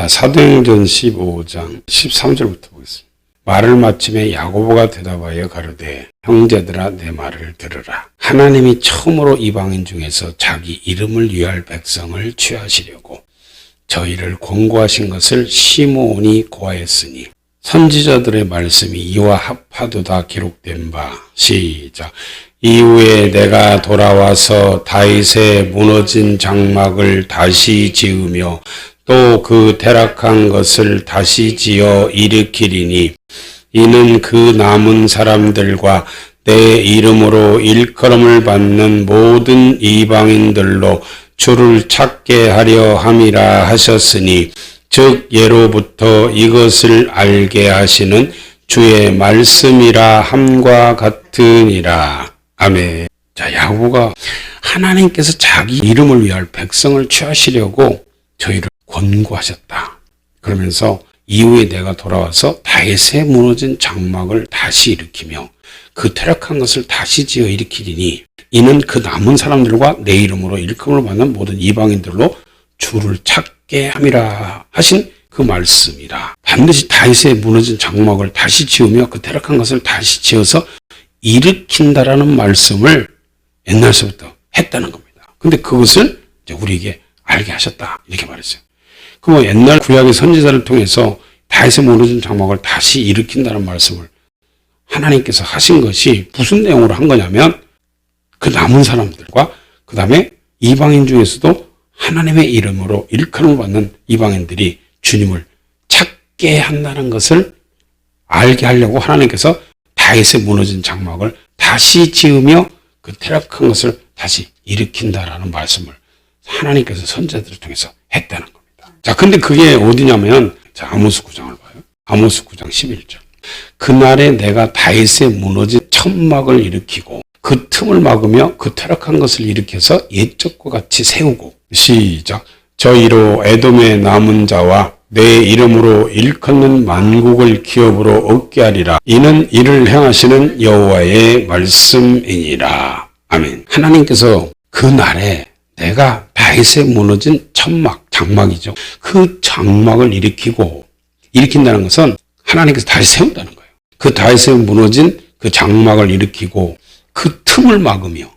자, 사도행전 15장 13절부터 보겠습니다. 말을 마침에 야고보가 대답하여 가로되 형제들아 내 말을 들으라. 하나님이 처음으로 이방인 중에서 자기 이름을 위할 백성을 취하시려고 저희를 권고하신 것을 시므온이 고하였으니 선지자들의 말씀이 이와 합하도다 기록된 바. 시작. 이후에 내가 돌아와서 다윗의 무너진 장막을 다시 지으며 또 그 퇴락한 것을 다시 지어 일으키리니 이는 그 남은 사람들과 내 이름으로 일컬음을 받는 모든 이방인들로 주를 찾게 하려 함이라 하셨으니 즉 예로부터 이것을 알게 하시는 주의 말씀이라 함과 같으니라. 아멘. 자, 야고보가 하나님께서 자기 이름을 위할 백성을 취하시려고 저희를 권고하셨다. 그러면서 이후에 내가 돌아와서 다윗의 무너진 장막을 다시 일으키며 그 퇴락한 것을 다시 지어 일으키리니 이는 그 남은 사람들과 내 이름으로 일컬음을 받는 모든 이방인들로 주를 찾게 함이라 하신 그 말씀이라. 반드시 다윗의 무너진 장막을 다시 지으며 그 퇴락한 것을 다시 지어서 일으킨다라는 말씀을 옛날서부터 했다는 겁니다. 근데 그것을 이제 우리에게 알게 하셨다 이렇게 말했어요. 그럼 옛날 구약의 선지자를 통해서 다윗의 무너진 장막을 다시 일으킨다는 말씀을 하나님께서 하신 것이 무슨 내용으로 한 거냐면 그 남은 사람들과 그 다음에 이방인 중에서도 하나님의 이름으로 일컬음을 받는 이방인들이 주님을 찾게 한다는 것을 알게 하려고 하나님께서 다윗의 무너진 장막을 다시 지으며 그 퇴락한 것을 다시 일으킨다라는 말씀을 하나님께서 선지자들을 통해서 했다는 겁니다. 자, 근데 그게 어디냐면 자, 아모스 9장을 봐요. 아모스 9장 11절. 그날에 내가 다윗의 무너진 천막을 일으키고 그 틈을 막으며 그 퇴락한 것을 일으켜서 옛적과 같이 세우고. 시작. 저희로 에돔의 남은 자와 내 이름으로 일컫는 만국을 기업으로 얻게 하리라. 이는 이를 행하시는 여호와의 말씀이니라. 아멘. 하나님께서 그 날에 내가 다윗의 무너진 천막, 장막이죠. 그 장막을 일으킨다는 것은 하나님께서 다시 세운다는 거예요. 그 다윗의 무너진 그 장막을 일으키고 그 틈을 막으며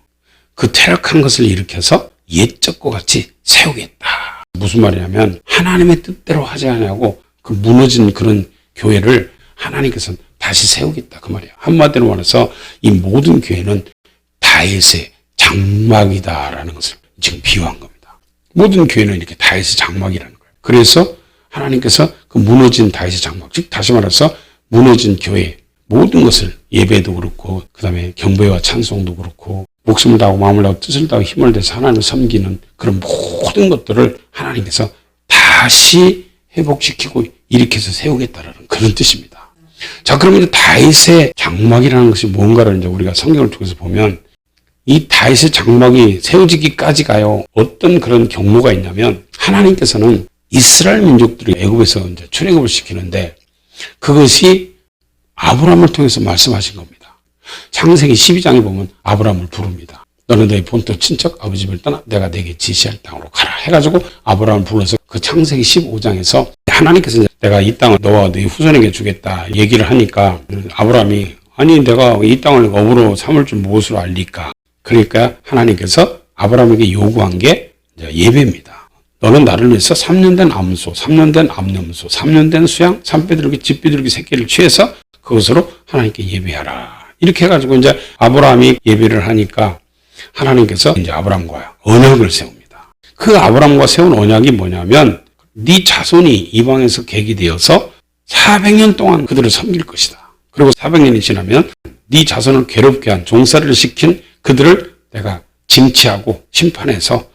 그 퇴락한 것을 일으켜서 옛적과 같이 세우겠다. 무슨 말이냐면 하나님의 뜻대로 하지 않냐고 그 무너진 그런 교회를 하나님께서는 다시 세우겠다 그 말이에요. 한마디로 말해서 이 모든 교회는 다윗의 장막이다라는 것을 지금 비유한 겁니다. 모든 교회는 이렇게 다윗의 장막이라는 거예요. 그래서 하나님께서 그 무너진 다윗의 장막, 즉 다시 말해서 무너진 교회 모든 것을 예배도 그렇고 그 다음에 경배와 찬송도 그렇고 목숨을 다하고 마음을 다하고 뜻을 다하고 힘을 내서 하나님을 섬기는 그런 모든 것들을 하나님께서 다시 회복시키고 일으켜서 세우겠다라는 그런 뜻입니다. 자, 그러면 이제 다윗의 장막이라는 것이 뭔가를 이제 우리가 성경을 통해서 보면 이 다윗의 장막이 세워지기까지 가요. 어떤 그런 경로가 있냐면 하나님께서는 이스라엘 민족들이 애굽에서 이제 출애굽을 시키는데 그것이 아브라함을 통해서 말씀하신 겁니다. 창세기 12장에 보면 아브라함을 부릅니다. 너는 너희 본토 친척 아버지 집을 떠나 내가 내게 지시할 땅으로 가라 해가지고 아브라함을 불러서 그 창세기 15장에서 하나님께서 내가 이 땅을 너와 너희 후손에게 주겠다 얘기를 하니까 아브라함이 아니 내가 이 땅을 업으로 삼을 줄 무엇으로 알리까. 그러니까 하나님께서 아브라함에게 요구한 게 예배입니다. 너는 나를 위해서 3년 된 암소, 3년 된 암염소, 3년 된 수양, 산비둘기, 집비둘기 새끼를 취해서 그것으로 하나님께 예배하라. 이렇게 해가지고 이제 아브라함이 예배를 하니까 하나님께서 이제 아브라함과 언약을 세웁니다. 그 아브라함과 세운 언약이 뭐냐면 네 자손이 이방에서 객이 되어서 400년 동안 그들을 섬길 것이다. 그리고 400년이 지나면 네 자손을 괴롭게 한 종살이를 시킨 그들을 내가 징치하고 심판해서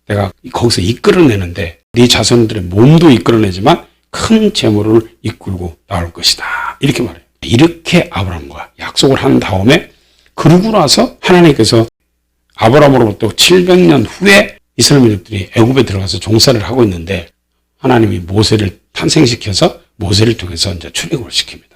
내가 거기서 이끌어내는데 네 자손들의 몸도 이끌어내지만 큰 재물을 이끌고 나올 것이다. 이렇게 말해요. 이렇게 아브라함과 약속을 한 다음에 그러고 나서 하나님께서 아브라함으로부터 700년 후에 이스라엘 민족들이 애굽에 들어가서 종살이를 하고 있는데 하나님이 모세를 탄생시켜서 모세를 통해서 이제 출애굽을 시킵니다.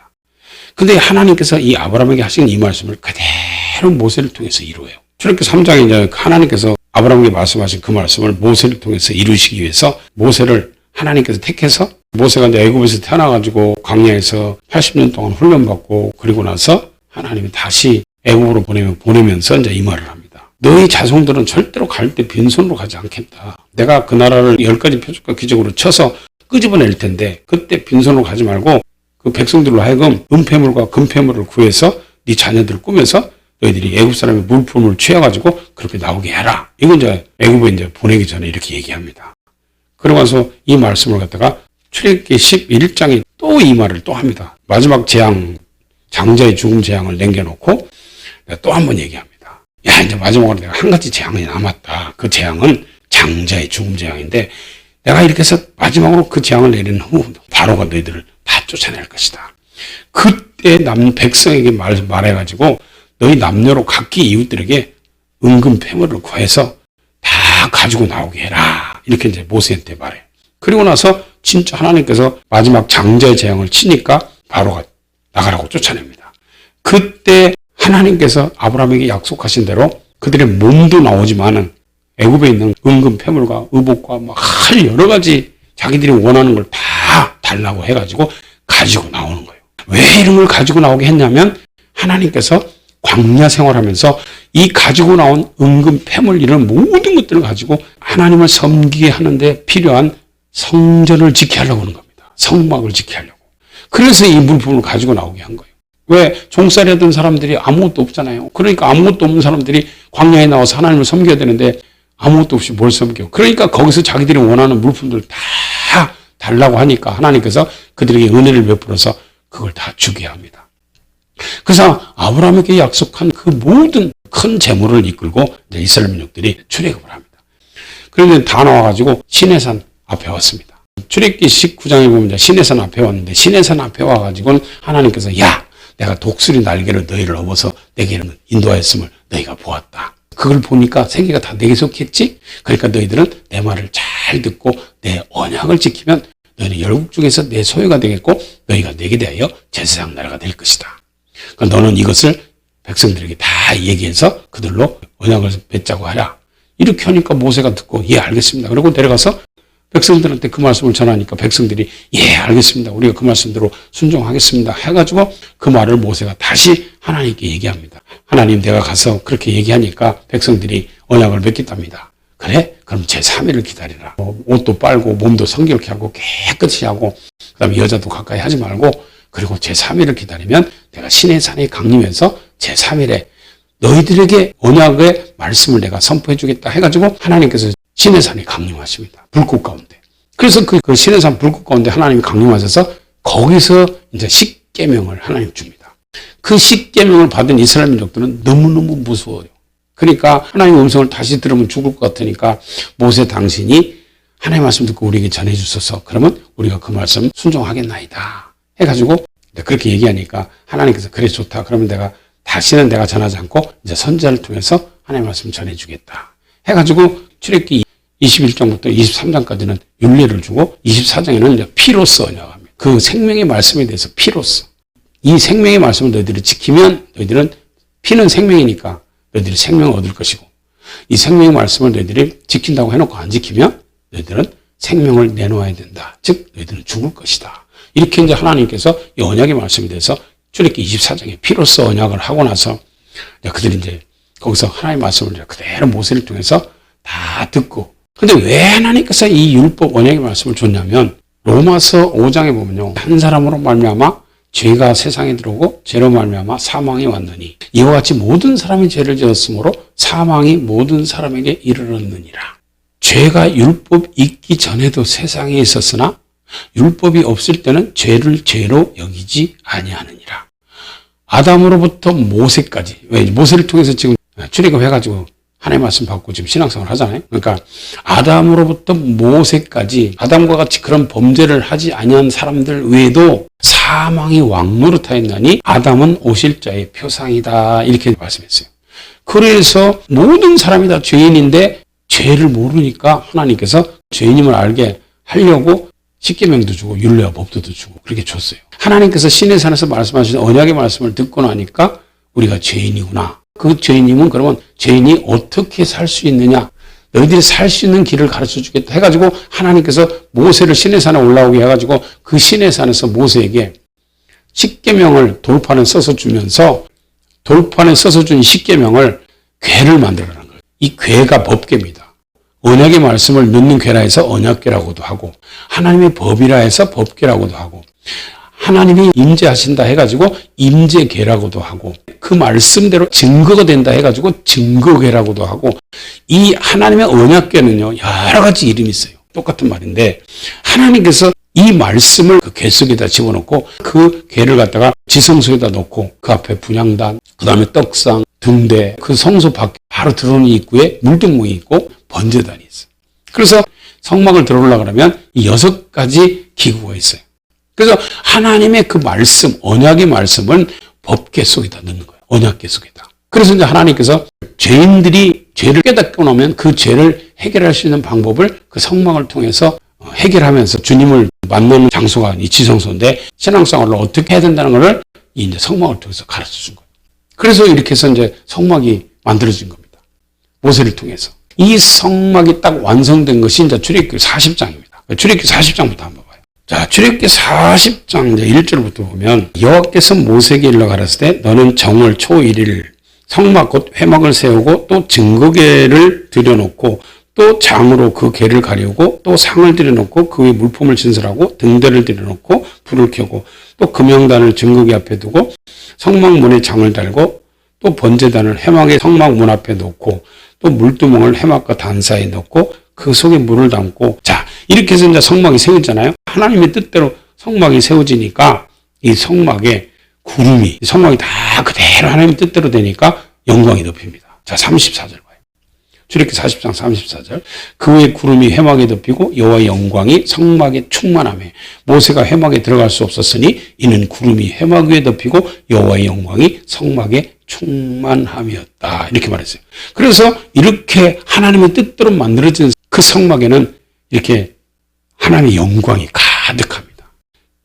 근데 하나님께서 이 아브라함에게 하신 이 말씀을 그대로 모세를 통해서 이루어요. 출애굽기 3장에 이제 하나님께서 아브라함에게 말씀하신 그 말씀을 모세를 통해서 이루시기 위해서 모세를 하나님께서 택해서 모세가 이제 애굽에서 태어나가지고 광야에서 80년 동안 훈련받고 그리고 나서 하나님이 다시 애굽으로 보내면서 이제 이 말을 합니다. 너희 자손들은 절대로 갈 때 빈손으로 가지 않겠다. 내가 그 나라를 10가지 표적과 기적으로 쳐서 끄집어낼 텐데 그때 빈손으로 가지 말고 그 백성들로 하여금 은폐물과 금폐물을 구해서 네 자녀들을 꾸며서 너희들이 애굽 사람의 물품을 취해가지고 그렇게 나오게 해라. 이건 이제 애굽에 이제 보내기 전에 이렇게 얘기합니다. 그러고 나서 이 말씀을 갖다가 출애굽기 11장에 또 이 말을 또 합니다. 마지막 재앙, 장자의 죽음 재앙을 남겨놓고 또 한 번 얘기합니다. 야, 이제 마지막으로 내가 한 가지 재앙이 남았다. 그 재앙은 장자의 죽음 재앙인데 내가 이렇게 해서 마지막으로 그 재앙을 내린 후 바로가 너희들을 다 쫓아낼 것이다. 그때 남 백성에게 말해가지고 너희 남녀로 각기 이웃들에게 은금 패물을 구해서 다 가지고 나오게 해라. 이렇게 이제 모세한테 말해. 그리고 나서 진짜 하나님께서 마지막 장자의 재앙을 치니까 바로가 나가라고 쫓아냅니다. 그때 하나님께서 아브라함에게 약속하신 대로 그들의 몸도 나오지만은 애굽에 있는 은금 패물과 의복과 막 여러 가지 자기들이 원하는 걸 다 달라고 해가지고 가지고 나오는 거예요. 왜 이런 걸 가지고 나오게 했냐면 하나님께서 광야 생활하면서 이 가지고 나온 은금 패물 이런 모든 것들을 가지고 하나님을 섬기게 하는데 필요한 성전을 지키게 하려고 하는 겁니다. 성막을 지키게 하려고. 그래서 이 물품을 가지고 나오게 한 거예요. 왜? 종살이 하던 사람들이 아무것도 없잖아요. 그러니까 아무것도 없는 사람들이 광야에 나와서 하나님을 섬겨야 되는데 아무것도 없이 뭘 섬겨. 그러니까 거기서 자기들이 원하는 물품들 다 달라고 하니까 하나님께서 그들에게 은혜를 베풀어서 그걸 다 주게 합니다. 그래서 아브라함에게 약속한 그 모든 큰 재물을 이끌고 이제 이스라엘 민족들이 출애굽을 합니다. 그런데 다 나와가지고 시내산 앞에 왔습니다. 출애굽기 19장에 보면 이제 시내산 앞에 왔는데 시내산 앞에 와가지고는 하나님께서 야, 내가 독수리 날개를 너희를 업어서 내게 인도하였음을 너희가 보았다. 그걸 보니까 세계가 다 내게 속했지? 그러니까 너희들은 내 말을 잘 듣고 내 언약을 지키면 너희는 열국 중에서 내 소유가 되겠고 너희가 내게 대하여 제사장 나라가 될 것이다. 그러니까 너는 이것을 백성들에게 다 얘기해서 그들로 언약을 맺자고 하라. 이렇게 하니까 모세가 듣고 예 알겠습니다. 그리고 내려가서 백성들한테 그 말씀을 전하니까 백성들이 예 알겠습니다. 우리가 그 말씀대로 순종하겠습니다. 해가지고 그 말을 모세가 다시 하나님께 얘기합니다. 하나님 내가 가서 그렇게 얘기하니까 백성들이 언약을 맺겠답니다. 그래? 그럼 제3일을 기다리라. 옷도 빨고 몸도 성결케 하고 깨끗이 하고 그다음에 여자도 가까이 하지 말고 그리고 제3일을 기다리면 내가 시내산에 강림해서 제3일에 너희들에게 언약의 말씀을 내가 선포해 주겠다 해가지고 하나님께서 시내산에 강림하십니다. 불꽃 가운데. 그래서 그 시내산 불꽃 가운데 하나님이 강림하셔서 거기서 이제 십계명을 하나님 줍니다. 그 십계명을 받은 이스라엘 민족들은 너무너무 무서워요. 그러니까 하나님의 음성을 다시 들으면 죽을 것 같으니까 모세 당신이 하나님의 말씀 듣고 우리에게 전해 주소서. 그러면 우리가 그 말씀 순종하겠나이다. 해가지고 그렇게 얘기하니까 하나님께서 그래 좋다. 그러면 다시는 내가 전하지 않고 이제 선자를 통해서 하나님의 말씀 전해주겠다. 해가지고 출애굽기 21장부터 23장까지는 율례를 주고 24장에는 이제 피로써 언약합니다. 그 생명의 말씀에 대해서 피로써. 이 생명의 말씀을 너희들이 지키면 너희들은 피는 생명이니까 너희들이 생명을 얻을 것이고 이 생명의 말씀을 너희들이 지킨다고 해놓고 안 지키면 너희들은 생명을 내놓아야 된다. 즉 너희들은 죽을 것이다. 이렇게 이제 하나님께서 이 언약의 말씀에 대해서 출애굽기 24장에 피로써 언약을 하고 나서 그들이 이제 거기서 하나님의 말씀을 그대로 모세를 통해서 다 듣고 근데 왜 하나님께서 이 율법 언약의 말씀을 줬냐면 로마서 5장에 보면요. 한 사람으로 말미암아 죄가 세상에 들어오고 죄로 말미암아 사망이 왔느니 이와 같이 모든 사람이 죄를 지었으므로 사망이 모든 사람에게 이르렀느니라. 죄가 율법 있기 전에도 세상에 있었으나 율법이 없을 때는 죄를 죄로 여기지 아니하느니라. 아담으로부터 모세까지 왜 모세를 통해서 지금 출애굽해가지고 하나님의 말씀 받고 지금 신앙생활을 하잖아요. 그러니까 아담으로부터 모세까지 아담과 같이 그런 범죄를 하지 아니한 사람들 외에도 사망이 왕노릇하였나니 아담은 오실 자의 표상이다. 이렇게 말씀했어요. 그래서 모든 사람이 다 죄인인데 죄를 모르니까 하나님께서 죄인임을 알게 하려고 십계명도 주고 율례와 법도도 주고 그렇게 줬어요. 하나님께서 시내산에서 말씀하신 언약의 말씀을 듣고 나니까 우리가 죄인이구나. 그 죄인임은 그러면 죄인이 어떻게 살 수 있느냐? 너희들이 살 수 있는 길을 가르쳐 주겠다 해가지고 하나님께서 모세를 시내산에 올라오게 해가지고 그 시내산에서 모세에게 십계명을 돌판에 써서 주면서 돌판에 써서 준 십계명을 궤를 만들어라는 거예요. 이 궤가 법궤입니다. 언약의 말씀을 넣는 궤라 해서 언약궤라고도 하고 하나님의 법이라 해서 법궤라고도 하고 하나님이 임재하신다 해가지고 임재궤라고도 하고 그 말씀대로 증거가 된다 해가지고 증거궤라고도 하고 이 하나님의 언약궤는요 여러 가지 이름이 있어요. 똑같은 말인데 하나님께서 이 말씀을 그 궤 속에다 집어넣고 그 궤를 갖다가 지성소에다 놓고 그 앞에 분향단, 그 다음에 떡상, 등대, 그 성소 밖에 바로 들어오는 입구에 물동멍이 있고 번제단이 있어요. 그래서 성막을 들어오려고 그러면 이 6가지 기구가 있어요. 그래서 하나님의 그 말씀, 언약의 말씀은 법궤 속에다 넣는 거예요. 언약궤 속에다. 그래서 이제 하나님께서 죄인들이 죄를 깨닫고 나면 그 죄를 해결할 수 있는 방법을 그 성막을 통해서 해결하면서 주님을 만나는 장소가 이 지성소인데 신앙생활을 어떻게 해야 된다는 것을 이제 성막을 통해서 가르쳐 준 거예요. 그래서 이렇게 해서 이제 성막이 만들어진 겁니다. 모세를 통해서. 이 성막이 딱 완성된 것이 이제 출애굽기 40장입니다. 출애굽기 40장부터 한번 봐요. 자, 출애굽기 40장 이제 1절부터 보면 여호와께서 모세에게 일러 가라사대 너는 정월 초 1일 성막 곧 회막을 세우고 또 증거궤를 들여놓고 또 장으로 그 궤를 가리우고 또 상을 들여놓고 그 위에 물품을 진설하고 등대를 들여놓고 불을 켜고 또 금영단을 증거궤 앞에 두고 성막문에 장을 달고 또 번제단을 회막의 성막문 앞에 놓고 또 물두멍을 회막과 단 사이에 넣고 그 속에 물을 담고 자 이렇게 해서 이제 성막이 세워지잖아요. 하나님의 뜻대로 성막이 세워지니까 이 성막에 구름이 성막이 다 그대로 하나님의 뜻대로 되니까 영광이 덮입니다. 자 34절 봐요. 출애굽기 40장 34절 그 후에 구름이 회막에 덮이고 여호와의 영광이 성막에 충만하며 모세가 회막에 들어갈 수 없었으니 이는 구름이 회막 위에 덮이고 여호와의 영광이 성막에 충만함이었다. 이렇게 말했어요. 그래서 이렇게 하나님의 뜻대로 만들어진 그 성막에는 이렇게 하나님의 영광이 가득합니다.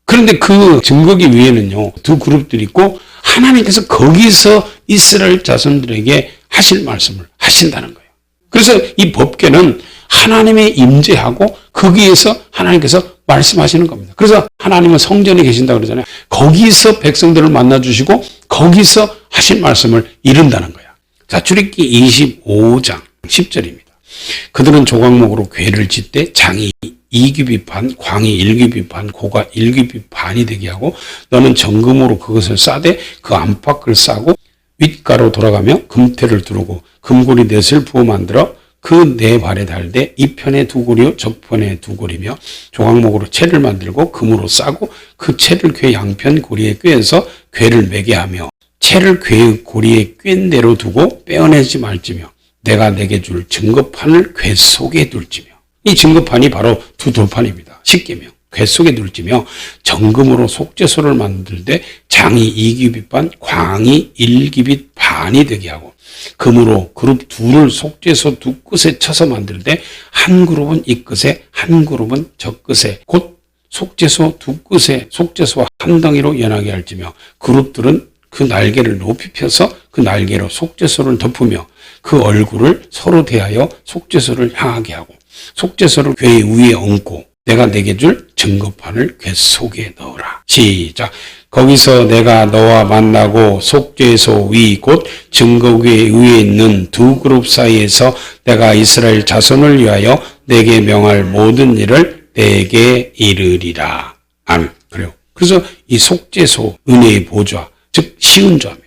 그런데 그 증거기 위에는요 두 그룹들이 있고 하나님께서 거기서 이스라엘 자손들에게 하실 말씀을 하신다는 거예요. 그래서 이 법궤는 하나님의 임재하고 거기에서 하나님께서 말씀하시는 겁니다. 그래서 하나님은 성전에 계신다고 그러잖아요. 거기서 백성들을 만나주시고 거기서 하신 말씀을 이룬다는 거야. 자, 출애굽기 25장 10절입니다. 그들은 조각목으로 궤를 짓되 장이 2규빗 반, 광이 1규빗 반, 고가 1규빗 반이 되게 하고 너는 정금으로 그것을 싸되 그 안팎을 싸고 윗가로 돌아가며 금태를 두르고 금고리 넷을 부어 만들어 그 네 발에 달되 이 편에 두 고리요 저 편에 두 고리며 조각목으로 채를 만들고 금으로 싸고 그 채를 궤 양편 고리에 꿰어서 궤를 매게 하며 채를 궤의 고리에 꿰인 대로 두고 빼어내지 말지며 내가 내게 줄 증거판을 궤 속에 둘지며 이 증거판이 바로 두 돌판입니다. 십계명 궤 속에 둘지며 정금으로 속죄소를 만들되 장이 2규빗 반 광이 1규빗 반이 되게 하고 금으로 그룹 둘을 속죄소 두 끝에 쳐서 만들되 한 그룹은 이 끝에 한 그룹은 저 끝에 곧 속죄소 두 끝에 속죄소와 한 덩이로 연하게 할지며 그룹들은 그 날개를 높이 펴서 그 날개로 속죄소를 덮으며 그 얼굴을 서로 대하여 속죄소를 향하게 하고 속죄소를 궤 위에 얹고 내가 내게 줄 증거판을 궤 속에 넣어라. 시작. 거기서 내가 너와 만나고 속죄소 위 곧 증거궤 위에 있는 두 그룹 사이에서 내가 이스라엘 자손을 위하여 내게 명할 모든 일을 내게 이르리라. 아멘. 그래요. 그래서 이 속죄소 은혜의 보좌 즉 시은좌입니다.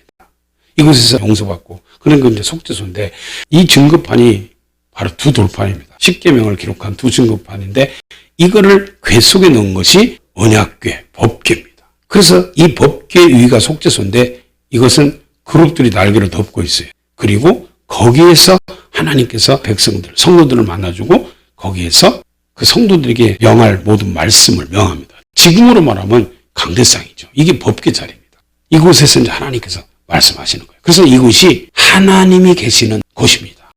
이곳에서 용서받고 그런 건 이제 속죄소인데 이 증거판이 바로 두 돌판입니다. 십계명을 기록한 두 증거판인데 이거를 궤 속에 넣은 것이 언약궤, 법궤입니다. 그래서 이 법궤 위가 속죄소인데 이것은 그룹들이 날개를 덮고 있어요. 그리고 거기에서 하나님께서 백성들, 성도들을 만나주고 거기에서 그 성도들에게 명할 모든 말씀을 명합니다. 지금으로 말하면 강대상이죠. 이게 법궤 자리입니다. 이곳에서 이제 하나님께서 말씀하시는 거예요. 그래서 이곳이 하나님이 계시는 곳입니다.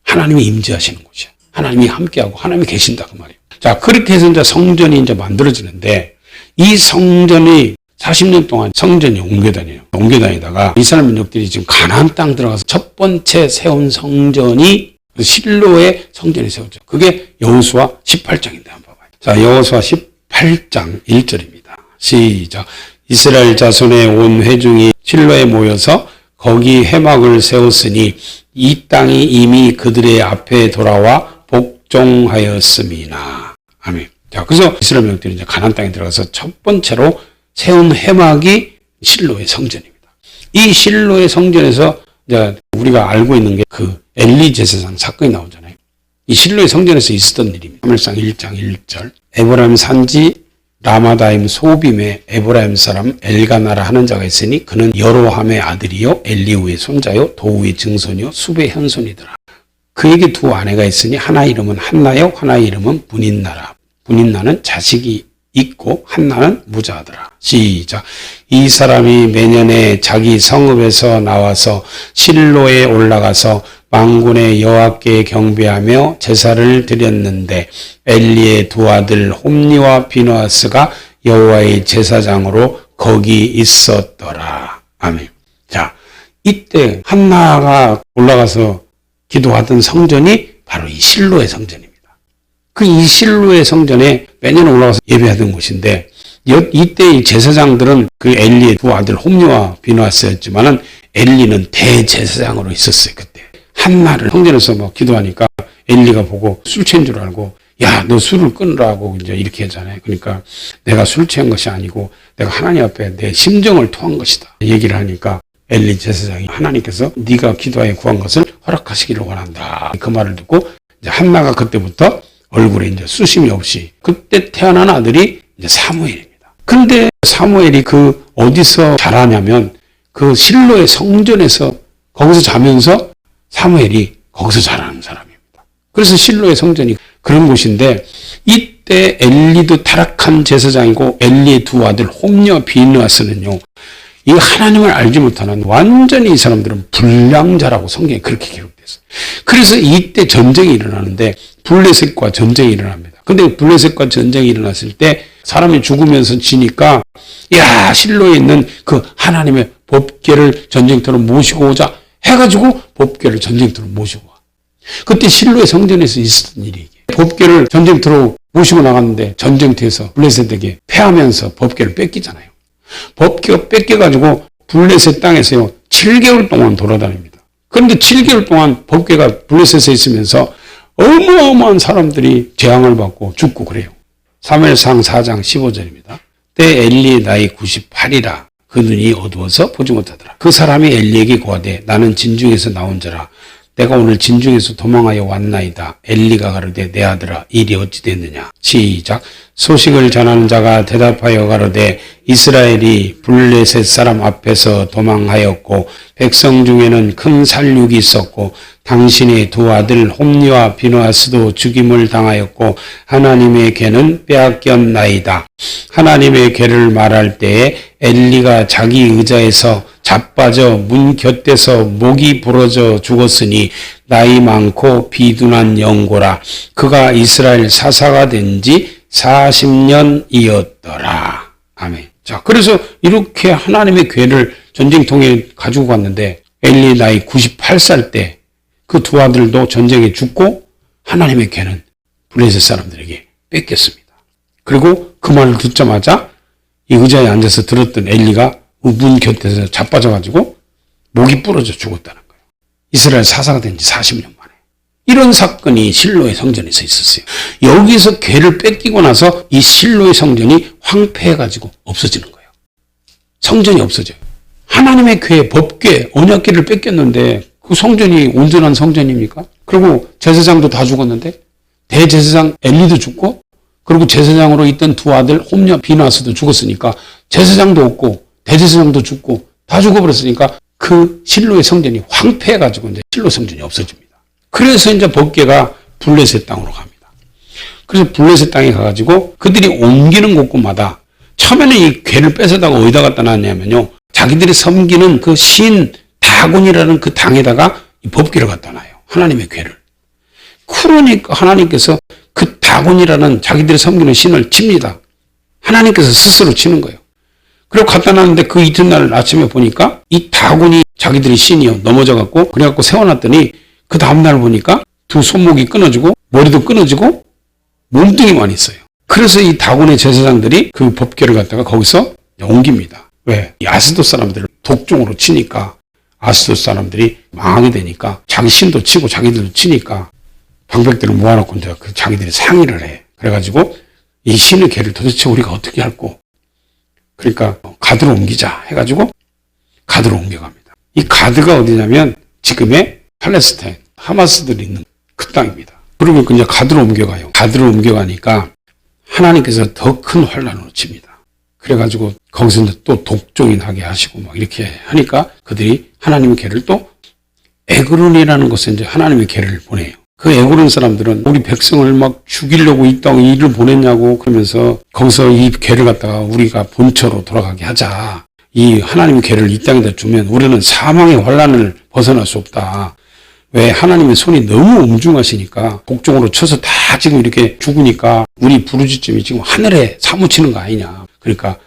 하나님이 임재하시는 곳이야. 하나님이 함께하고 하나님이 계신다 그 말이에요. 자, 그렇게 해서 이제 성전이 이제 만들어지는데 이 성전이 40년 동안 성전이 옮겨다녀요. 옮겨다니다가 이스라엘 민족들이 지금 가나안 땅 들어가서 첫 번째 세운 성전이 실로의 성전이 세워져. 그게 여호수아 18장인데 한번 봐봐요. 자, 여호수아 18장 1절입니다. 시작. 이스라엘 자손의 온 회중이 실로에 모여서 거기 회막을 세웠으니 이 땅이 이미 그들의 앞에 돌아와 복종하였음이나. 아멘. 자, 그래서 이스라엘 민족들이 이제 가나안 땅에 들어가서 첫 번째로 세운 회막이 실로의 성전입니다. 이 실로의 성전에서 이제 우리가 알고 있는 게 그 엘리 제사장 사건이 나오잖아요. 이 실로의 성전에서 있었던 일입니다. 사무엘상 1장 1절. 에브라임 산지 라마다임 소빔에 에브라임 사람 엘가나라 하는 자가 있으니 그는 여로함의 아들이요 엘리후의 손자요 도우의 증손이요 숲의 현손이더라. 그에게 두 아내가 있으니 하나 이름은 한나요 하나 이름은 분인나라. 분인나는 자식이 있고 한나는 무자하더라. 시작. 이 사람이 매년에 자기 성읍에서 나와서 실로에 올라가서 만군의 여호와께 경배하며 제사를 드렸는데 엘리의 두 아들 홈니와 비누아스가 여호와의 제사장으로 거기 있었더라. 아멘. 자, 이때 한나가 올라가서 기도하던 성전이 바로 이 실로의 성전입니다. 그 이 실로의 성전에 매년 올라가서 예배하던 곳인데 이때 이 제사장들은 그 엘리의 두 아들 홈니와 비누아스였지만은 엘리는 대제사장으로 있었어요. 그때 한나를 성전에서 막 기도하니까 엘리가 보고 술 취한 줄 알고 야, 너 술을 끊으라고 이제 이렇게 하잖아요. 그러니까 내가 술 취한 것이 아니고 내가 하나님 앞에 내 심정을 토한 것이다. 얘기를 하니까 엘리 제사장이 하나님께서 네가 기도하여 구한 것을 허락하시기를 원한다. 그 말을 듣고 이제 한나가 그때부터 얼굴에 이제 수심이 없이 그때 태어난 아들이 이제 사무엘입니다. 근데 사무엘이 그 어디서 자라냐면 그 실로의 성전에서 거기서 자면서 사무엘이 거기서 자라는 사람입니다. 그래서 실로의 성전이 그런 곳인데 이때 엘리도 타락한 제사장이고 엘리의 두 아들 홈니와 비누아스는요. 이 하나님을 알지 못하는 완전히 이 사람들은 불량자라고 성경에 그렇게 기록됐어요. 그래서 이때 전쟁이 일어나는데 블레셋과 전쟁이 일어납니다. 근데 블레셋과 전쟁이 일어났을 때 사람이 죽으면서 지니까 야 실로에 있는 그 하나님의 법궤를 전쟁터로 모시고 오자 해가지고 법궤를 전쟁터로 모시고 와. 그때 실로의 성전에서 있었던 일이 법궤를 전쟁터로 모시고 나갔는데 전쟁터에서 블레셋에게 패하면서 법궤를 뺏기잖아요. 법궤가 뺏겨가지고 블레셋 땅에서요 7개월 동안 돌아다닙니다. 그런데 7개월 동안 법궤가 블레셋에 있으면서 어마어마한 사람들이 재앙을 받고 죽고 그래요. 사무엘상 4장 15절입니다. 때 엘리의 나이 98이라 그 눈이 어두워서 보지 못하더라. 그 사람이 엘리에게 고하되 나는 진중에서 나온 자라 내가 오늘 진중에서 도망하여 왔나이다. 엘리가 가로되 내 아들아 일이 어찌 됐느냐. 시작. 소식을 전하는 자가 대답하여 가로되 이스라엘이 블레셋 사람 앞에서 도망하였고 백성 중에는 큰 살육이 있었고 당신의 두 아들 홈니와 비누아스도 죽임을 당하였고 하나님의 괴는 빼앗겼나이다. 하나님의 괴를 말할 때에 엘리가 자기 의자에서 자빠져 문 곁에서 목이 부러져 죽었으니 나이 많고 비둔한 영고라. 그가 이스라엘 사사가 된 지 40년이었더라. 아멘. 자, 그래서 이렇게 하나님의 괴를 전쟁통에 가지고 갔는데 엘리 나이 98살 때 그 두 아들도 전쟁에 죽고 하나님의 괴는 블레셋 사람들에게 뺏겼습니다. 그리고 그 말을 듣자마자 이 의자에 앉아서 들었던 엘리가 문 곁에서 자빠져가지고 목이 부러져 죽었다는 거예요. 이스라엘 사사가 된 지 40년 만에. 이런 사건이 실로의 성전에서 있었어요. 여기서 괴를 뺏기고 나서 이 실로의 성전이 황폐해가지고 없어지는 거예요. 성전이 없어져요. 하나님의 괴, 법궤, 언약궤를 뺏겼는데 그 성전이 온전한 성전입니까? 그리고 제사장도 다 죽었는데 대제사장 엘리도 죽고 그리고 제사장으로 있던 두 아들 홈니와 비누아스도 죽었으니까 제사장도 없고 대제사장도 죽고 다 죽어버렸으니까 그 실로의 성전이 황폐해가지고 이제 실로 성전이 없어집니다. 그래서 이제 법궤가 블레셋 땅으로 갑니다. 그래서 블레셋 땅에 가가지고 그들이 옮기는 곳곳마다 처음에는 이 궤를 뺏어다가 어디다 갖다 놨냐면요. 자기들이 섬기는 그 신 다곤이라는 그 당에다가 이 법궤를 갖다 놔요. 하나님의 궤를. 그러니까 하나님께서 그 다곤이라는 자기들이 섬기는 신을 칩니다. 하나님께서 스스로 치는 거예요. 그리고 갖다 놨는데 그 이튿날 아침에 보니까 이 다곤이 자기들이 신이요 넘어져 갖고 그래갖고 세워놨더니 그 다음날 보니까 두 손목이 끊어지고 머리도 끊어지고 몸뚱이만 있어요. 그래서 이 다곤의 제사장들이 그 법궤를 갖다가 거기서 옮깁니다. 왜? 이 아스돗 사람들을 독종으로 치니까 아스돗 사람들이 망하게 되니까 자기 신도 치고 자기들도 치니까 방백들을 모아놓고 이제 그 자기들이 상의를 해. 그래가지고 이 신의 궤를 도대체 우리가 어떻게 할꼬? 그러니까 가드로 옮기자 해가지고 가드로 옮겨갑니다. 이 가드가 어디냐면 지금의 팔레스타인 하마스들이 있는 그 땅입니다. 그러면 그냥 가드로 옮겨가요. 가드로 옮겨가니까 하나님께서 더 큰 환란으로 칩니다. 그래가지고 거기서 이제 또 독종이 나게 하시고 막 이렇게 하니까 그들이 하나님의 궤를 또 에그론이라는 곳에 이제 하나님의 궤를 보내요. 그 에그론 사람들은 우리 백성을 막 죽이려고 이 땅에 일을 보냈냐고 그러면서 거기서 이 궤를 갖다가 우리가 본처로 돌아가게 하자. 이 하나님의 궤를 이 땅에다 주면 우리는 사망의 환란을 벗어날 수 없다. 왜? 하나님의 손이 너무 엄중하시니까 독종으로 쳐서 다 지금 이렇게 죽으니까 우리 부르짖음이 지금 하늘에 사무치는 거 아니냐. 그러니까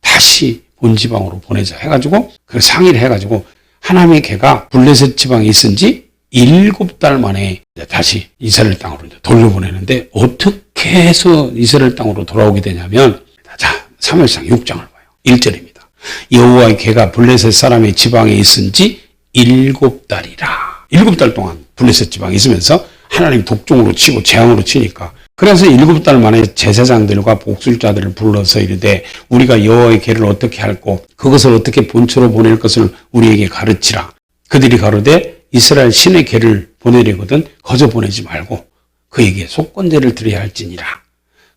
다시 본지방으로 보내자 해가지고 그 상의를 해가지고 하나님의 궤가 블레셋 지방에 있은 지 7달 만에 다시 이스라엘 땅으로 돌려보내는데 어떻게 해서 이스라엘 땅으로 돌아오게 되냐면 자, 사무엘상 6장을 봐요. 1절입니다. 여호와의 궤가 블레셋 사람의 지방에 있은 지 7달이라. 7달 동안 블레셋 지방에 있으면서 하나님 독종으로 치고 재앙으로 치니까 그래서 7달 만에 제사장들과 복술자들을 불러서 이르되 우리가 여호와의 궤를 어떻게 할꼬 그것을 어떻게 본처로 보낼 것을 우리에게 가르치라. 그들이 가로되 이스라엘 신의 궤를 보내려거든 거저 보내지 말고 그에게 속건제를 드려야 할지니라.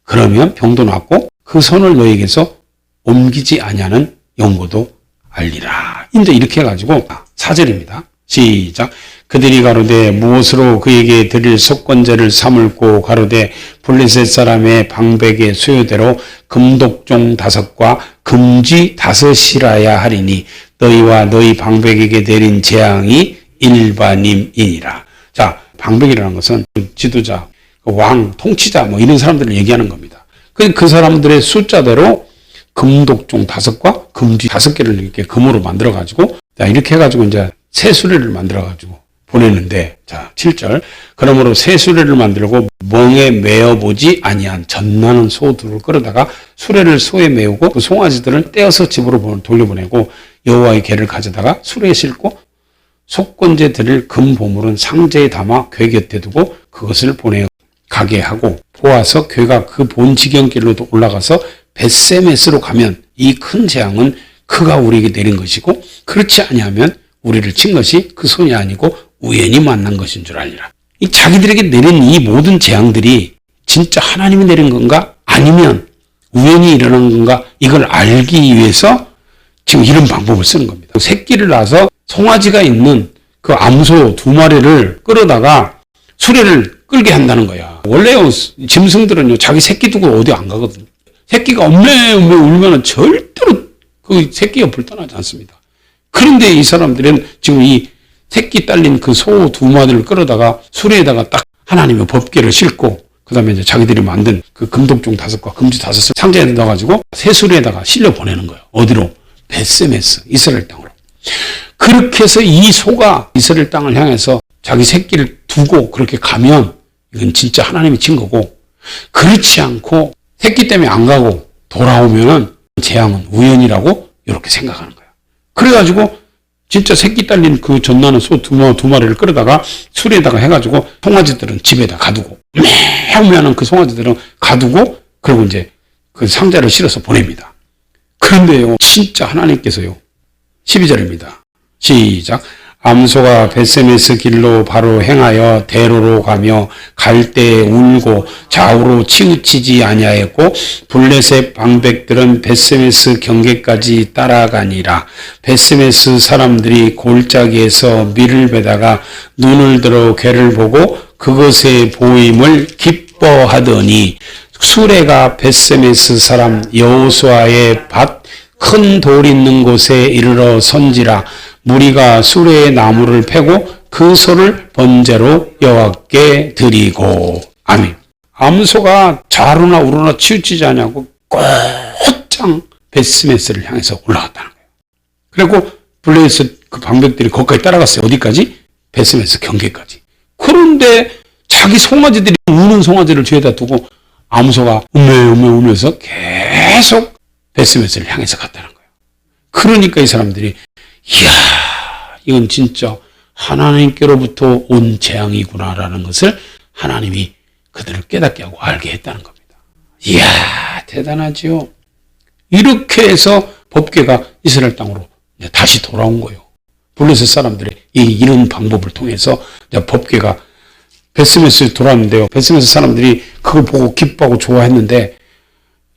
그러면 병도 낫고 그 손을 너에게서 옮기지 아니하는 영고도 알리라. 이제 이렇게 해가지고 4절입니다. 시작. 그들이 가로되 무엇으로 그에게 드릴 속건제를 삼을꼬 가로되 블레셋 사람의 방백의 수요대로 금독종 5과 금쥐 5이라야 하리니 너희와 너희 방백에게 내린 재앙이 일반임이니라. 자, 방백이라는 것은 지도자, 왕, 통치자 뭐 이런 사람들을 얘기하는 겁니다. 그 사람들의 숫자대로 금독종 5과 금쥐 5개를 이렇게 금으로 만들어 가지고 이렇게 해가지고 이제 새 수레를 만들어 가지고 보냈는데 자 7절 그러므로 새 수레를 만들고 멍에 메어보지 아니한 젖나는 소들을 끌어다가 수레를 소에 메우고 그 송아지들을 떼어서 집으로 돌려보내고 여호와의 궤를 가져다가 수레에 싣고 속건제 드릴 금 보물은 상자에 담아 궤 곁에 두고 그것을 보내 가게 하고 보아서 궤가 그 본 지경길로 올라가서 벳세메스로 가면 이 큰 재앙은 그가 우리에게 내린 것이고 그렇지 아니하면 우리를 친 것이 그 손이 아니고 우연히 만난 것인 줄 알리라. 이 자기들에게 내린 이 모든 재앙들이 진짜 하나님이 내린 건가 아니면 우연히 일어난 건가 이걸 알기 위해서 지금 이런 방법을 쓰는 겁니다. 새끼를 낳아서 송아지가 있는 그 암소 2마리를 끌어다가 수레를 끌게 한다는 거야. 원래요 짐승들은요 자기 새끼 두고 어디 안 가거든요. 새끼가 엄매 울면은 절대로 그 새끼 옆을 떠나지 않습니다. 그런데 이 사람들은 지금 이 새끼 딸린 그 소 2마리를 끌어다가 수레에다가 딱 하나님의 법궤를 싣고 그 다음에 이제 자기들이 만든 그 금독종 5과 금쥐 5을 상자에 넣어가지고 새 수레에다가 실려 보내는 거예요. 어디로? 벳세메스 이스라엘 땅으로. 그렇게 해서 이 소가 이스라엘 땅을 향해서 자기 새끼를 두고 그렇게 가면 이건 진짜 하나님이 친 거고 그렇지 않고 새끼 때문에 안 가고 돌아오면은 재앙은 우연이라고 이렇게 생각하는 거예요. 그래가지고 진짜 새끼 딸린 그 젖나는 소 2마리를 끌어다가 수레에다가 해가지고 송아지들은 집에다 가두고 매하면 그 송아지들은 가두고 그리고 이제 그 상자를 실어서 보냅니다. 그런데요 진짜 하나님께서요 12절입니다. 시작. 암소가 벳세메스 길로 바로 행하여 대로로 가며 갈 때에 울고 좌우로 치우치지 아니하였고 블레셋 방백들은 벳세메스 경계까지 따라가니라. 벳세메스 사람들이 골짜기에서 밀을 베다가 눈을 들어 궤를 보고 그것의 보임을 기뻐하더니 수레가 벳세메스 사람 여호수아의 밭 큰 돌 있는 곳에 이르러 선지라. 무리가 수레의 나무를 패고 그 소를 번제로 여호와께 드리고. 아멘. 암소가 좌로나 우로나 치우치지 않냐고 곧장 벳세메스를 향해서 올라갔다는 거예요. 그리고 블레셋 그 방백들이 거기까지 따라갔어요. 어디까지? 벳세메스 경계까지. 그런데 자기 송아지들이 우는 송아지를 뒤에다 두고 암소가 우면서 계속 벳세메스를 향해서 갔다는 거예요. 그러니까 이 사람들이 이야, 이건 진짜 하나님께로부터 온 재앙이구나라는 것을 하나님이 그들을 깨닫게 하고 알게 했다는 겁니다. 이야, 대단하지요. 이렇게 해서 법궤가 이스라엘 땅으로 다시 돌아온 거예요. 블레셋 사람들의 이런 방법을 통해서 법궤가 벳세메스에 돌아왔는데요. 벳세메스 사람들이 그걸 보고 기뻐하고 좋아했는데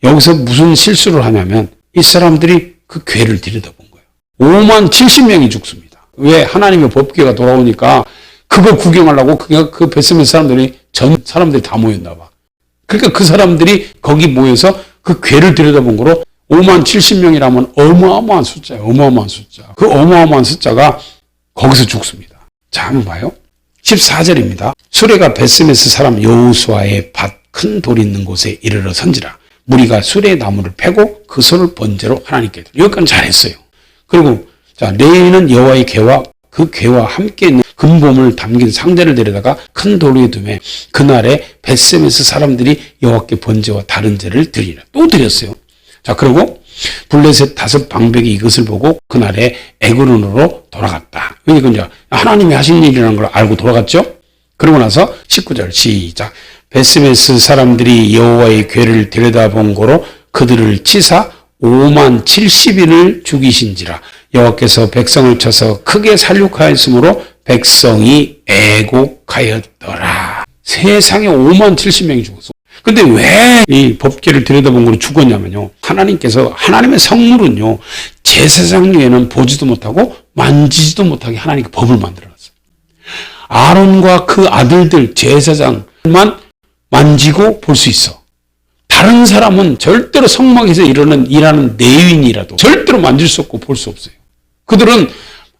여기서 무슨 실수를 하냐면 이 사람들이 그 궤를 들여다본 거예요. 5만 70명이 죽습니다. 왜? 하나님의 법궤가 돌아오니까 그거 구경하려고 그 벳세메스 사람들이 전 사람들이 다 모였나 봐. 그러니까 그 사람들이 거기 모여서 그 궤를 들여다본 거로 5만 70명이라면 어마어마한 숫자예요. 어마어마한 숫자. 그 어마어마한 숫자가 거기서 죽습니다. 자, 한번 봐요. 14절입니다. 수레가 벳세메스 사람 여호수아의 밭 큰 돌이 있는 곳에 이르러 선지라. 무리가 수레 나무를 패고 그 소를 번제로 하나님께 드려. 여기까지 잘했어요. 그리고 자, 레위는 여호와의 궤와 그 궤와 함께 있는 금봄을 담긴 상자를 데려다가 큰 돌 위에 두매 그날에 벳세메스 사람들이 여호와께 번제와 다른 제를 드리라. 또 드렸어요. 자, 그리고 블레셋 5 방백이 이것을 보고 그날에 에그론으로 돌아갔다. 이건 이제 하나님이 하신 일이라는 걸 알고 돌아갔죠. 그러고 나서 19절 시작. 벳세메스 사람들이 여호와의 궤를 들여다본 고로 그들을 치사 5만 70인을 죽이신지라. 여호와께서 백성을 쳐서 크게 살육하였으므로 백성이 애곡하였더라. 세상에 5만 70명이 죽었어. 근데 왜 이 법궤를 들여다본 거로 죽었냐면요. 하나님께서, 하나님의 성물은요, 제사장 위에는 보지도 못하고 만지지도 못하게 하나님께 법을 만들어놨어요. 아론과 그 아들들 제사장만 만지고 볼 수 있어. 다른 사람은 절대로 성막에서 일하는 레위인이라도 절대로 만질 수 없고 볼 수 없어요. 그들은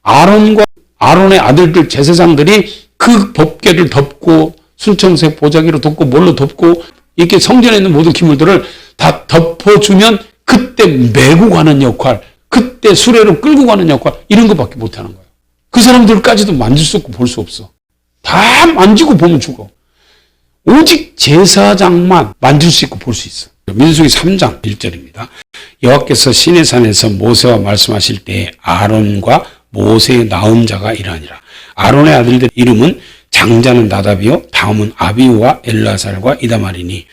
아론의 아들들 제사장들이 그 법궤를 덮고 순청색 보자기로 덮고 뭘로 덮고 이렇게 성전에 있는 모든 기물들을 다 덮어주면 그때 메고 가는 역할, 그때 수레로 끌고 가는 역할, 이런 것밖에 못하는 거예요. 그 사람들까지도 만질 수 없고 볼 수 없어. 다 만지고 보면 죽어. 오직 제사장만 만질 수 있고 볼 수 있어. 민수기 3장 1절입니다. 여호와께서 시내산에서 모세와 말씀하실 때 아론과 모세의 낳은 자가 이러하니라. 아론의 아들들 이름은 장자는 나답이요 다음은 아비후와 엘라살과 이다말이니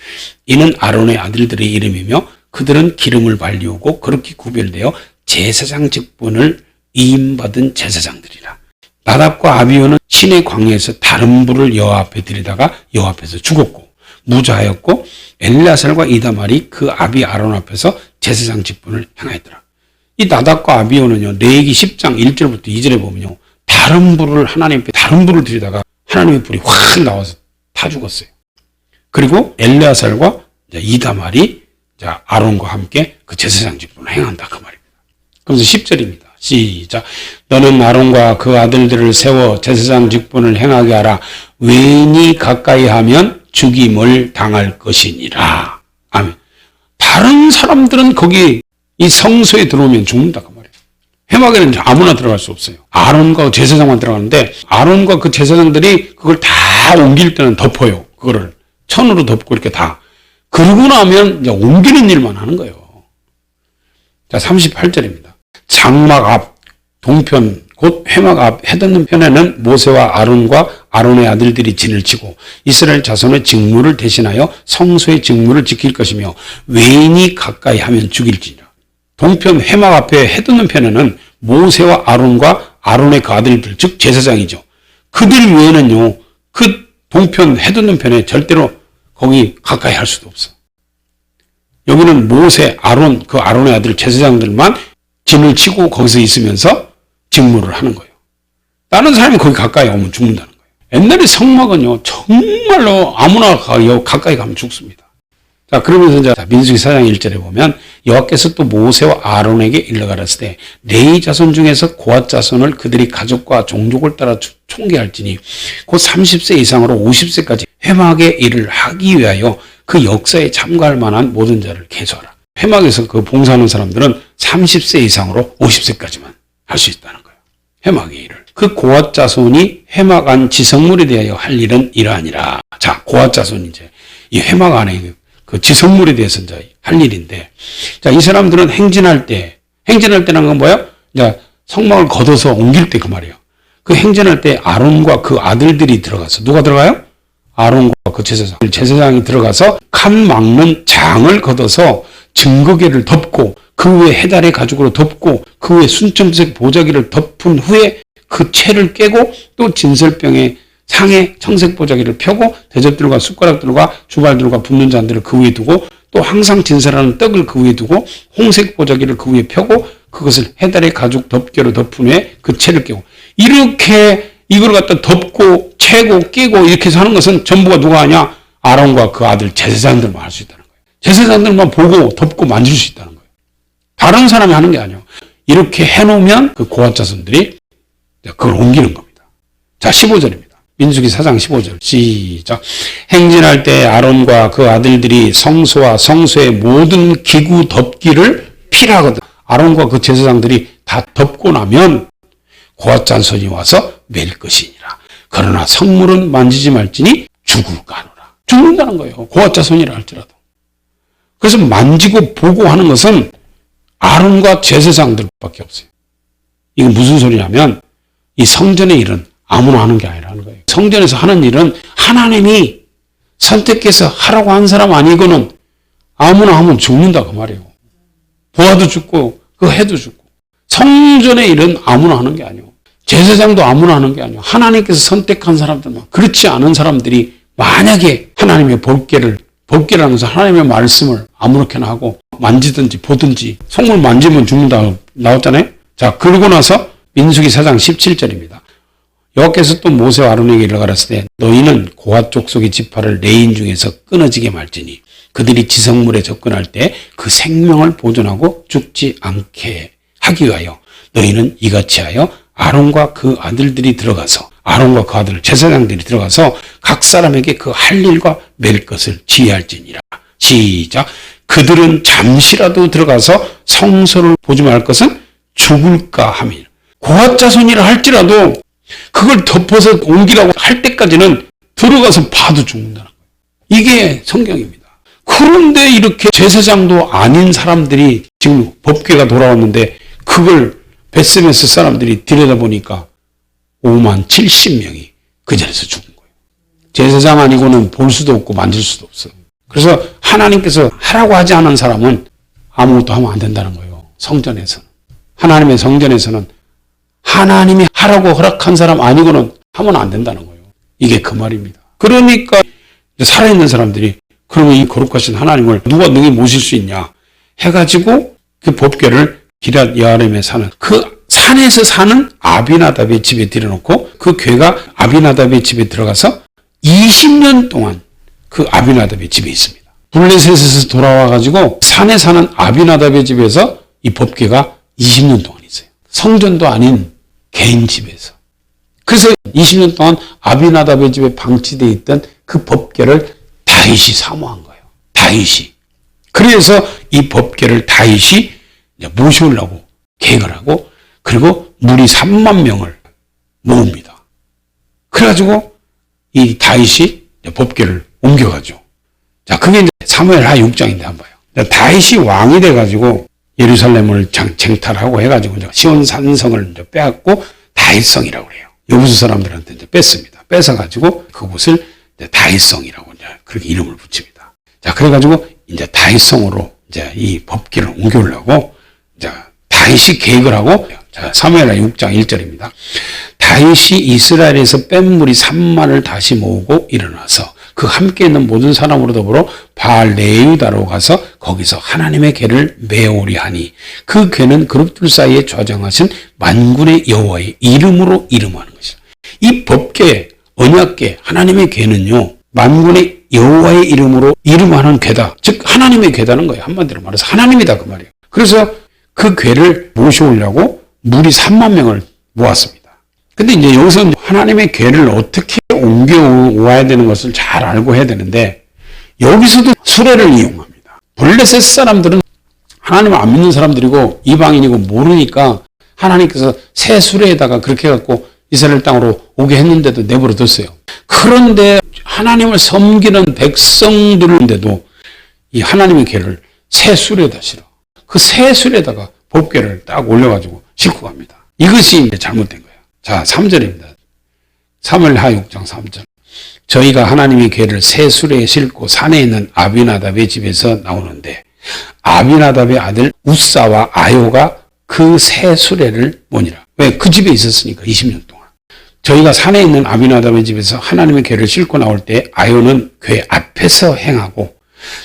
이는 아론의 아들들의 이름이며 그들은 기름을 발리우고 그렇게 구별되어 제사장 직분을 이임받은 제사장들이라. 나답과 아비후는 신의 광야에서 다른 불을 여호와 앞에 들이다가 여호와 앞에서 죽었고 무자하였고 엘라살과 이다말이 그 아비 아론 앞에서 제사장 직분을 행하였더라. 이 나답과 아비후는요 레위기 10장 1절부터 2절에 보면요 다른 불을 하나님 앞에 다른 불을 들이다가 하나님의 불이 확 나와서 다 죽었어요. 그리고 엘레아살과 이다말이 아론과 함께 그 제사장 직분을 행한다 그 말입니다. 그래서 10절입니다. 시작. 너는 아론과 그 아들들을 세워 제사장 직분을 행하게 하라. 외인이 가까이 하면 죽임을 당할 것이니라. 아멘. 다른 사람들은 거기 이 성소에 들어오면 죽는다 그 말이에요. 회막에는 아무나 들어갈 수 없어요. 아론과 제사장만 들어가는데 아론과 그 제사장들이 그걸 다 옮길 때는 덮어요. 그거를 천으로 덮고 이렇게 다. 그러고 나면 이제 옮기는 일만 하는 거예요. 자, 38절입니다. 장막 앞 동편 곧 회막 앞 해돋는 편에는 모세와 아론과 아론의 아들들이 진을 치고 이스라엘 자손의 직무를 대신하여 성소의 직무를 지킬 것이며 외인이 가까이 하면 죽일지니라. 동편 회막 앞에 해돋는 편에는 모세와 아론과 아론의 그 아들들 즉 제사장이죠. 그들 외에는요 그 동편 해돋는 편에 절대로 거기 가까이 할 수도 없어. 여기는 모세, 아론, 그 아론의 아들 제사장들만 진을 치고 거기서 있으면서 직무를 하는 거예요. 다른 사람이 거기 가까이 오면 죽는다는 거예요. 옛날에 성막은요 정말로 아무나 가까이 가면 죽습니다. 자, 그러면서 이제 민수기 4장 1절에 보면 여호와께서 또 모세와 아론에게 일러 가라사대 때 레위 자손 중에서 고앗 자손을 그들이 가족과 종족을 따라 총계할지니 곧 30세 이상으로 50세까지 회막의 일을 하기 위하여 그 역사에 참가할 만한 모든 자를 계수하라. 회막에서 그 봉사하는 사람들은 30세 이상으로 50세까지만 할 수 있다는 거예요. 회막의 일을. 그 고앗 자손이 회막 안 지성물에 대하여 할 일은 이러하니라. 자, 고앗 자손이 이제 이 회막 안에 그 지성물에 대해서 이제 할 일인데, 자, 이 사람들은 행진할 때라는 건 뭐야? 이제 성막을 걷어서 옮길 때 그 말이에요. 그 행진할 때 아론과 그 아들들이 들어가서, 누가 들어가요? 아론과 그 제사장이 들어가서 칸 막는 장을 걷어서 증거계를 덮고 그 위에 해달의 가죽으로 덮고 그 위에 순천색 보자기를 덮은 후에 그 채를 깨고 또 진설병에 상에 청색 보자기를 펴고 대접들과 숟가락들과 주발들과 붓는 잔들을 그 위에 두고 또 항상 진설하는 떡을 그 위에 두고 홍색 보자기를 그 위에 펴고 그것을 해달의 가죽 덮개로 덮은 후에 그 채를 깨고, 이렇게 이걸 갖다 덮고 채고 깨고 이렇게 해서 하는 것은 전부가 누가 하냐? 아론과 그 아들 제사장들만 할 수 있다는 거예요. 제사장들만 보고 덮고 만질 수 있다는 거예요. 다른 사람이 하는 게 아니에요. 이렇게 해놓으면 그 고앗 자손들이 그걸 옮기는 겁니다. 자, 15절입니다. 민수기 4장 15절 시작. 행진할 때 아론과 그 아들들이 성소와 성소의 모든 기구 덮기를 필하거든. 아론과 그 제사장들이 다 덮고 나면 고앗 자손이 와서 맬 것이니라. 그러나 성물은 만지지 말지니 죽을까 하노라. 죽는다는 거예요. 고앗 자손이라 할지라도. 그래서 만지고 보고 하는 것은 아론과 제사장들밖에 없어요. 이건 무슨 소리냐면 이 성전의 일은 아무나 하는 게 아니라는 거예요. 성전에서 하는 일은 하나님이 선택해서 하라고 한 사람 아니고는 아무나 하면 죽는다 그 말이에요. 보아도 죽고 그 해도 죽고. 성전의 일은 아무나 하는 게 아니에요. 제사장도 아무나 하는 게 아니에요. 하나님께서 선택한 사람들만. 그렇지 않은 사람들이 만약에 하나님의 법궤라는 것은 하나님의 말씀을 아무렇게나 하고 만지든지 보든지, 성물 만지면 죽는다 나왔잖아요. 자, 그러고 나서 민수기 4장 17절입니다. 여호와께서 또 모세와 아론에게 이르 가라사대 때 너희는 고앗 족속의 지파를 레인 중에서 끊어지게 말지니 그들이 지성물에 접근할 때 그 생명을 보존하고 죽지 않게 하기 위하여 너희는 이같이 하여 아론과 그 아들들이 들어가서, 아론과 그 아들 제사장들이 들어가서 각 사람에게 그 할 일과 맬 것을 지휘할지니라. 시작. 그들은 잠시라도 들어가서 성소를 보지 말 것은 죽을까 함이라. 고앗 자손이라 할지라도 그걸 덮어서 옮기라고 할 때까지는 들어가서 봐도 죽는다는 거예요. 이게 성경입니다. 그런데 이렇게 제사장도 아닌 사람들이 지금 법궤가 돌아왔는데 그걸 베스메스 사람들이 들여다보니까 5만 70명이 그 자리에서 죽은 거예요. 제사장 아니고는 볼 수도 없고 만질 수도 없어요. 그래서 하나님께서 하라고 하지 않은 사람은 아무것도 하면 안 된다는 거예요. 성전에서는. 하나님의 성전에서는 하나님이 하라고 허락한 사람 아니고는 하면 안 된다는 거예요. 이게 그 말입니다. 그러니까 살아있는 사람들이 그러면 이 거룩하신 하나님을 누가 능히 모실 수 있냐 해가지고 그 법궤를 기럇 여아림에 사는 그 산에서 사는 아비나답의 집에 들여놓고 그 궤가 아비나답의 집에 들어가서 20년 동안 그 아비나답의 집에 있습니다. 블레셋에서 돌아와가지고 산에 사는 아비나답의 집에서 이 법궤가 20년 동안 있어요. 성전도 아닌 개인 집에서. 그래서 20년 동안 아비나답의 집에 방치되어 있던 그 법궤를 다윗이 사모한 거예요. 다윗이. 그래서 이 법궤를 다윗이 모셔오려고 계획을 하고, 그리고 무리 3만 명을 모읍니다. 그래가지고 이 다윗이 법궤를 옮겨가죠. 자, 그게 이제 사무엘하 6장인데 한번 봐요. 다윗이 왕이 돼가지고 예루살렘을 쟁탈하고 해가지고 시온 산성을 이제 빼앗고 다윗성이라고 그래요. 여부수 사람들한테 이제 뺐습니다. 뺏어가지고 그곳을 이제 다윗성이라고 이제 그렇게 이름을 붙입니다. 자, 그래가지고 이제 다윗성으로 이제 이 법궤를 옮겨오려고 이제 다윗이 계획을 하고, 자, 사무엘하 6장 1절입니다. 다윗이 이스라엘에서 뺀 무리 3만을 다시 모으고 일어나서 그 함께 있는 모든 사람으로 더불어 바알 레유다로 가서 거기서 하나님의 궤를 메오리 하니 그 궤는 그룹들 사이에 좌정하신 만군의 여호와의 이름으로 이름하는 것이다. 이 법궤, 언약궤, 하나님의 궤는요, 만군의 여호와의 이름으로 이름하는 궤다. 즉 하나님의 궤다는 거예요. 한마디로 말해서 하나님이다 그 말이에요. 그래서 그 궤를 모셔오려고 무리 3만 명을 모았습니다. 근데 이제 여기서 하나님의 궤를 어떻게 옮겨와야 되는 것을 잘 알고 해야 되는데, 여기서도 수레를 이용합니다. 블레셋 사람들은 하나님을 안 믿는 사람들이고 이방인이고 모르니까 하나님께서 새 수레에다가 그렇게 해갖고 이스라엘 땅으로 오게 했는데도 내버려 뒀어요. 그런데 하나님을 섬기는 백성들인데도 이 하나님의 궤를 새 수레에다 실어. 그 새 수레에다가 법궤를 딱 올려가지고 싣고 갑니다. 이것이 이제 잘못된 거예요. 자, 3절입니다. 사무엘하 6장 3절. 저희가 하나님의 궤를 새 수레에 싣고 산에 있는 아비나답의 집에서 나오는데 아비나답의 아들 우사와 아요가 그 새 수레를 모니라. 왜? 그 집에 있었으니까 20년 동안. 저희가 산에 있는 아비나답의 집에서 하나님의 궤를 싣고 나올 때 아요는 궤 앞에서 행하고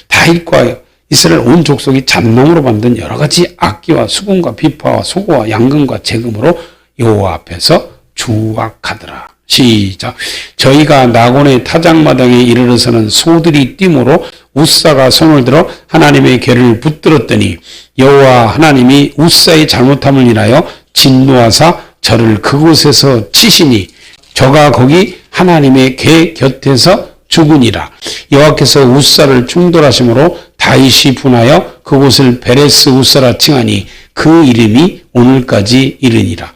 다윗과 이스라엘 온 족속이 잡농으로 만든 여러 가지 악기와 수금과 비파와 소고와 양금과 재금으로 여호와 앞에서 주악하더라. 시작. 저희가 나곤의 타작마당에 이르러서는 소들이 뛰므로 우사가 손을 들어 하나님의 궤를 붙들었더니 여호와 하나님이 우사의 잘못함을 인하여 진노하사 저를 그곳에서 치시니 저가 거기 하나님의 궤 곁에서 죽으니라. 여호와께서 우사를 충돌하심으로 다윗이 분하여 그곳을 베레스 우사라 칭하니 그 이름이 오늘까지 이르니라.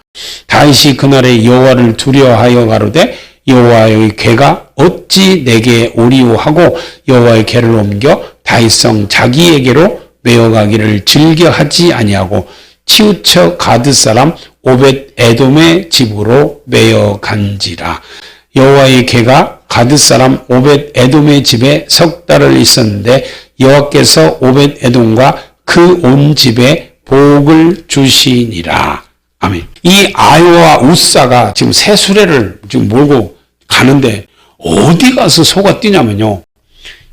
다윗이 그날에 여호와를 두려워하여 가로되 여호와의 궤가 어찌 내게 오리오 하고 여호와의 궤를 옮겨 다윗성 자기에게로 메어가기를 즐겨하지 아니하고 치우쳐 가드 사람 오벳 에돔의 집으로 메어간지라. 여호와의 궤가 가드 사람 오벳 에돔의 집에 석 달을 있었는데 여호와께서 오벳 에돔과 그 온 집에 복을 주시니라. 아멘. 이 아요와 우사가 지금 새 수레를 지금 몰고 가는데 어디 가서 소가 뛰냐면요.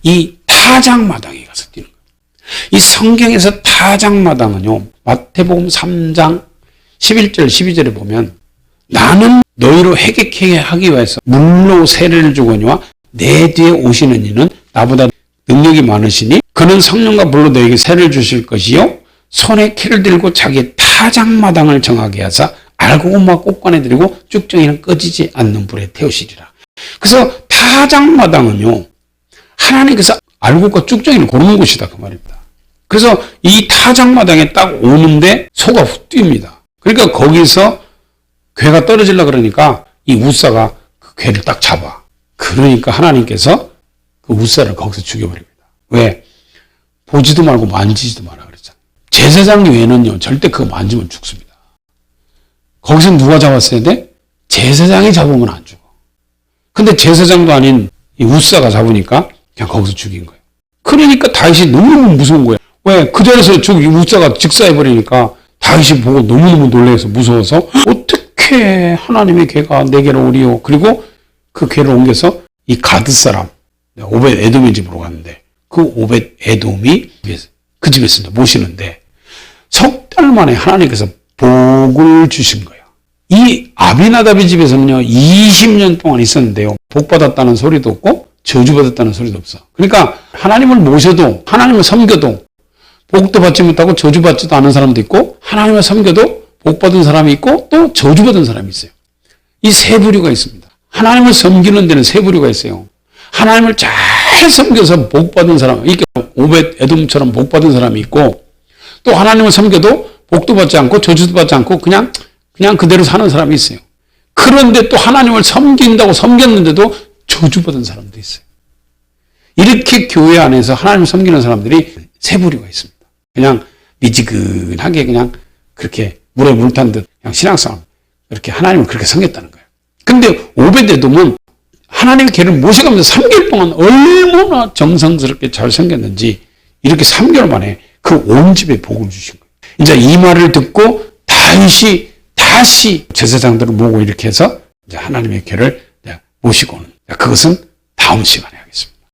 이 타작마당에 가서 뛰는 거예요. 이 성경에서 타작마당은요. 마태복음 3장 11절 12절에 보면 나는 너희로 회개케 하기 위해서 물로 세례를 주거니와 내 뒤에 오시는 이는 나보다 능력이 많으시니 그는 성령과 불로 너에게 세례를 주실 것이요 손에 키를 들고 자기의 타작마당을 정하게 하사 알고 고마 꽃간에 들이고 쭉정이는 꺼지지 않는 불에 태우시리라. 그래서 타작마당은요 하나님께서 알곡과 쭉정이를 고르는 곳이다 그 말입니다. 그래서 이 타작마당에 딱 오는데 소가 훅 뜁니다. 그러니까 거기서 궤가 떨어지려 그러니까 이 우사가 그 궤를 딱 잡아. 그러니까 하나님께서 그 우사를 거기서 죽여버립니다. 왜? 보지도 말고 만지지도 마라 그랬잖아요. 제사장 외에는요 절대 그거 만지면 죽습니다. 거기서 누가 잡았어야 돼? 제사장이 잡으면 안 죽어. 근데 제사장도 아닌 이 우사가 잡으니까 그냥 거기서 죽인 거예요. 그러니까 다윗이 너무너무 무서운 거예요. 왜? 그 자리에서 저기 우사가 직사해버리니까 다윗이 보고 너무너무 놀라서 무서워서 어떻게 하나님의 궤가 내게로 오리요. 그리고 그 궤를 옮겨서 이 가드 사람 오벳 에돔의 집으로 갔는데 그 오벳 에돔이 그 집에 있습니다. 모시는데 석 달 만에 하나님께서 복을 주신 거예요. 이 아비나답의 집에서는요 20년 동안 있었는데요 복받았다는 소리도 없고 저주받았다는 소리도 없어. 그러니까 하나님을 모셔도 하나님을 섬겨도 복도 받지 못하고 저주받지도 않은 사람도 있고 하나님을 섬겨도 복받은 사람이 있고 또 저주받은 사람이 있어요. 이 세 부류가 있습니다. 하나님을 섬기는 데는 세 부류가 있어요. 하나님을 잘 섬겨서 복받은 사람, 이렇게 오벳 에돔처럼 복받은 사람이 있고 또 하나님을 섬겨도 복도 받지 않고 저주도 받지 않고 그냥 그대로 사는 사람이 있어요. 그런데 또 하나님을 섬긴다고 섬겼는데도 저주받은 사람도 있어요. 이렇게 교회 안에서 하나님을 섬기는 사람들이 세 부류가 있습니다. 그냥 미지근하게 그냥 그렇게 물에 물 탄 듯 그냥 신앙생활 이렇게 하나님을 그렇게 섬겼다는 거예요. 근데 오벳 에돔은 하나님의 궤를 모셔가면서 3개월 동안 얼마나 정성스럽게 잘 섬겼는지 이렇게 3개월 만에 그 온 집에 복을 주신 거예요. 이제 이 말을 듣고 다윗이 다시 제사장들을 모으고 이렇게 해서 이제 하나님의 궤를 모시고 오는 그것은 다음 시간에